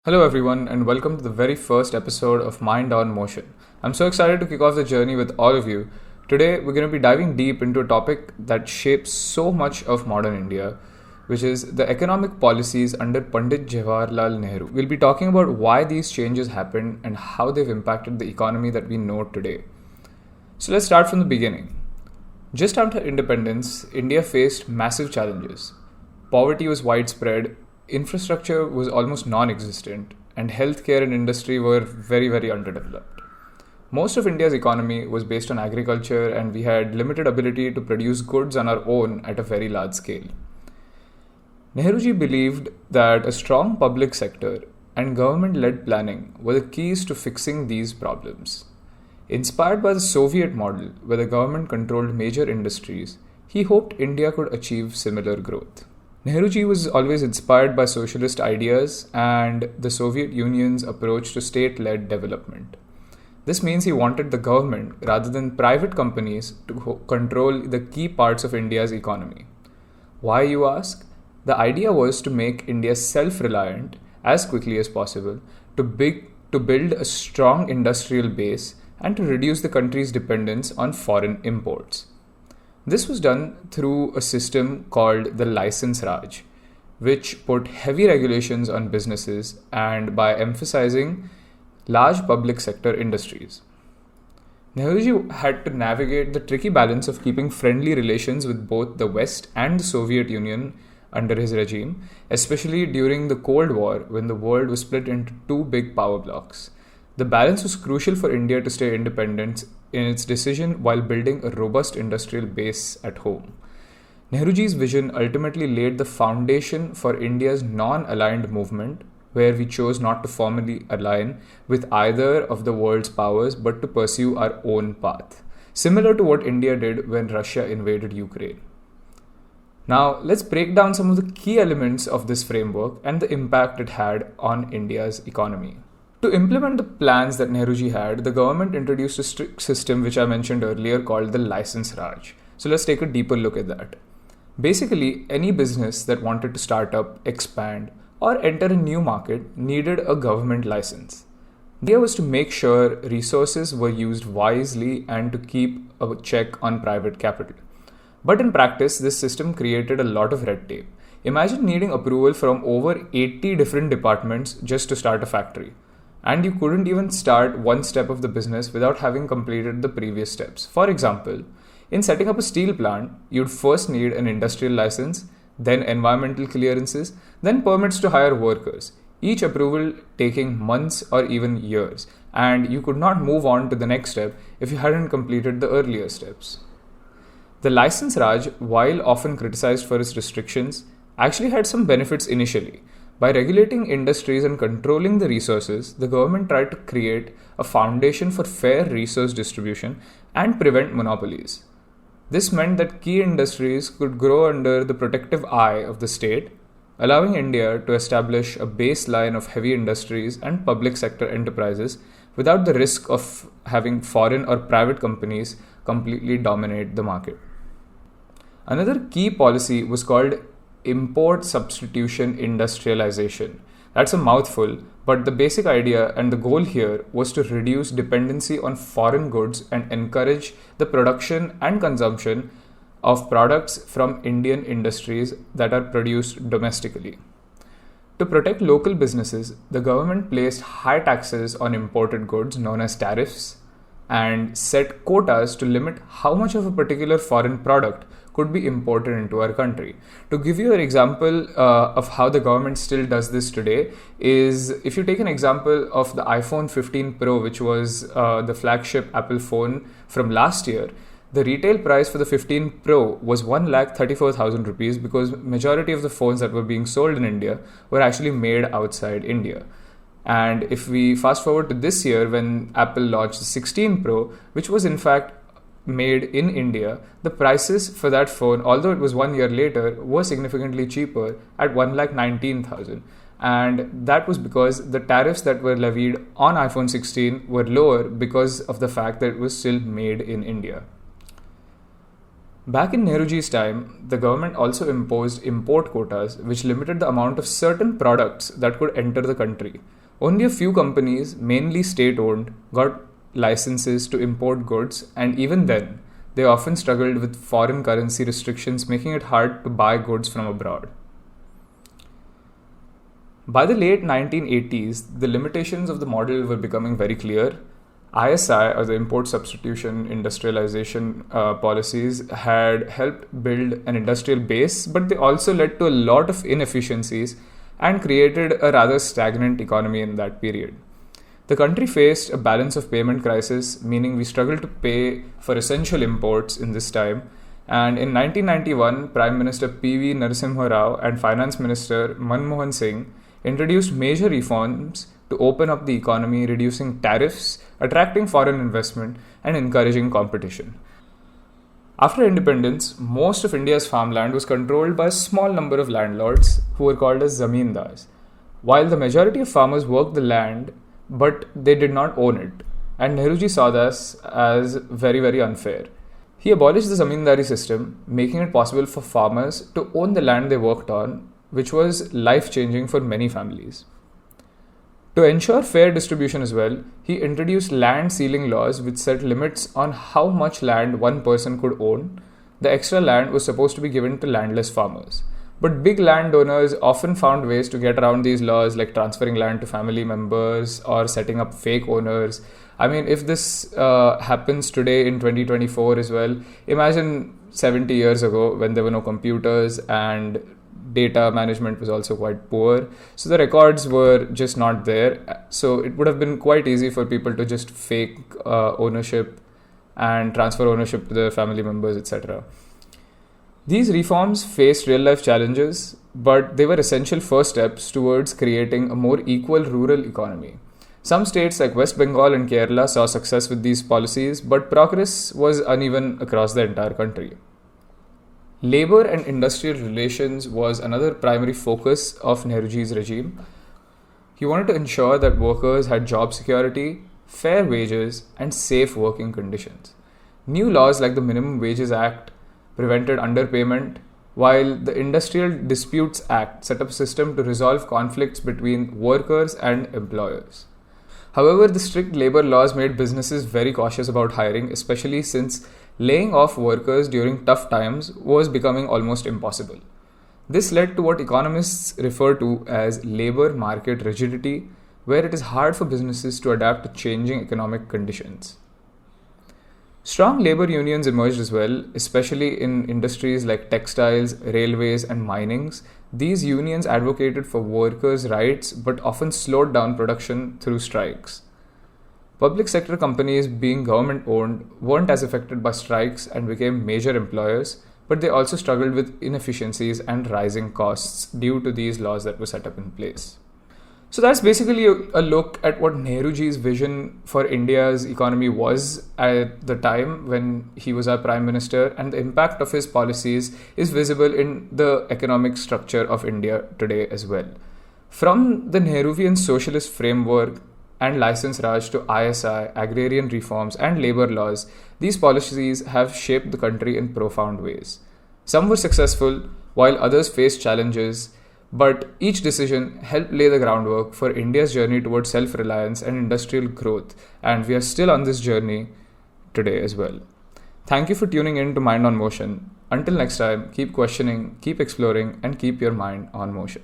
Hello, everyone, and welcome to the very first episode of Mind on Motion. I'm so excited to kick off the journey with all of you. Today, we're going to be diving deep into a topic that shapes so much of modern India, which is the economic policies under Pandit Jawaharlal Nehru. We'll be talking about why these changes happened and how they've impacted the economy that we know today. So, let's start from the beginning. Just after independence, India faced massive challenges. Poverty was widespread, infrastructure was almost non-existent, and healthcare and industry were very underdeveloped. Most of India's economy was based on agriculture, and we had limited ability to produce goods on our own at a very large scale. Nehruji believed that a strong public sector and government-led planning were the keys to fixing these problems. Inspired by the Soviet model, where the government controlled major industries, he hoped India could achieve similar growth. Nehruji was always inspired by socialist ideas and the Soviet Union's approach to state-led development. This means he wanted the government, rather than private companies, to control the key parts of India's economy. Why, you ask? The idea was to make India self-reliant as quickly as possible, to build a strong industrial base, and to reduce the country's dependence on foreign imports. This was done through a system called the License Raj, which put heavy regulations on businesses and by emphasizing large public sector industries. Nehruji had to navigate the tricky balance of keeping friendly relations with both the West and the Soviet Union under his regime, especially during the Cold War when the world was split into two big power blocks. The balance was crucial for India to stay independent in its decision while building a robust industrial base at home. Nehruji's vision ultimately laid the foundation for India's non-aligned movement, where we chose not to formally align with either of the world's powers but to pursue our own path, similar to what India did when Russia invaded Ukraine. Now, let's break down some of the key elements of this framework and the impact it had on India's economy. To implement the plans that Nehruji had, the government introduced a strict system which I mentioned earlier called the License Raj. So let's take a deeper look at that. Basically, any business that wanted to start up, expand, or enter a new market needed a government license. The idea was to make sure resources were used wisely and to keep a check on private capital. But in practice, this system created a lot of red tape. Imagine needing approval from over 80 different departments just to start a factory. And you couldn't even start one step of the business without having completed the previous steps. For example, in setting up a steel plant, you'd first need an industrial license, then environmental clearances, then permits to hire workers, each approval taking months or even years, and you could not move on to the next step if you hadn't completed the earlier steps. The License Raj, while often criticized for its restrictions, actually had some benefits initially. By regulating industries and controlling the resources, the government tried to create a foundation for fair resource distribution and prevent monopolies. This meant that key industries could grow under the protective eye of the state, allowing India to establish a baseline of heavy industries and public sector enterprises without the risk of having foreign or private companies completely dominate the market. Another key policy was called import substitution industrialization. That's a mouthful, but the basic idea and the goal here was to reduce dependency on foreign goods and encourage the production and consumption of products from Indian industries that are produced domestically. To protect local businesses, the government placed high taxes on imported goods known as tariffs and set quotas to limit how much of a particular foreign product could be imported into our country. To give you an example of how the government still does this today is if you take an example of the iPhone 15 Pro, which was the flagship Apple phone from last year, the retail price for the 15 Pro was 1,34,000 rupees because majority of the phones that were being sold in India were actually made outside India. And if we fast forward to this year when Apple launched the 16 Pro, which was in fact made in India, the prices for that phone, although it was 1 year later, were significantly cheaper at 1,19,000. And that was because the tariffs that were levied on iPhone 16 were lower because of the fact that it was still made in India. Back in Nehruji's time, the government also imposed import quotas, which limited the amount of certain products that could enter the country. Only a few companies, mainly state owned, got licenses to import goods, and even then, they often struggled with foreign currency restrictions, making it hard to buy goods from abroad. By the late 1980s, the limitations of the model were becoming very clear. ISI, or the import substitution industrialization policies, had helped build an industrial base, but they also led to a lot of inefficiencies and created a rather stagnant economy in that period. The country faced a balance of payment crisis, meaning we struggled to pay for essential imports in this time. And in 1991, Prime Minister P.V. Narasimha Rao and Finance Minister Manmohan Singh introduced major reforms to open up the economy, reducing tariffs, attracting foreign investment, and encouraging competition. After independence, most of India's farmland was controlled by a small number of landlords who were called as zamindars. While the majority of farmers worked the land, but they did not own it, and Nehruji saw this as very, very unfair. He abolished the zamindari system, making it possible for farmers to own the land they worked on, which was life-changing for many families. To ensure fair distribution as well, he introduced land ceiling laws which set limits on how much land one person could own. The extra land was supposed to be given to landless farmers. But big landowners often found ways to get around these laws, like transferring land to family members or setting up fake owners. I mean, if this happens today in 2024 as well, imagine 70 years ago when there were no computers and data management was also quite poor. So the records were just not there. So it would have been quite easy for people to just fake ownership and transfer ownership to their family members, etc. These reforms faced real-life challenges, but they were essential first steps towards creating a more equal rural economy. Some states like West Bengal and Kerala saw success with these policies, but progress was uneven across the entire country. Labour and industrial relations was another primary focus of Nehruji's regime. He wanted to ensure that workers had job security, fair wages, and safe working conditions. New laws like the Minimum Wages Act prevented underpayment, while the Industrial Disputes Act set up a system to resolve conflicts between workers and employers. However, the strict labour laws made businesses very cautious about hiring, especially since laying off workers during tough times was becoming almost impossible. This led to what economists refer to as labour market rigidity, where it is hard for businesses to adapt to changing economic conditions. Strong labour unions emerged as well, especially in industries like textiles, railways, and minings. These unions advocated for workers' rights but often slowed down production through strikes. Public sector companies, being government owned, weren't as affected by strikes and became major employers, but they also struggled with inefficiencies and rising costs due to these laws that were set up in place. So that's basically a look at what Nehruji's vision for India's economy was at the time when he was our Prime Minister, and the impact of his policies is visible in the economic structure of India today as well. From the Nehruvian Socialist framework and license Raj to ISI, agrarian reforms, and labour laws, these policies have shaped the country in profound ways. Some were successful, while others faced challenges, but each decision helped lay the groundwork for India's journey towards self-reliance and industrial growth, and we are still on this journey today as well. Thank you for tuning in to Mind on Motion. Until next time, keep questioning, keep exploring, and keep your mind on motion.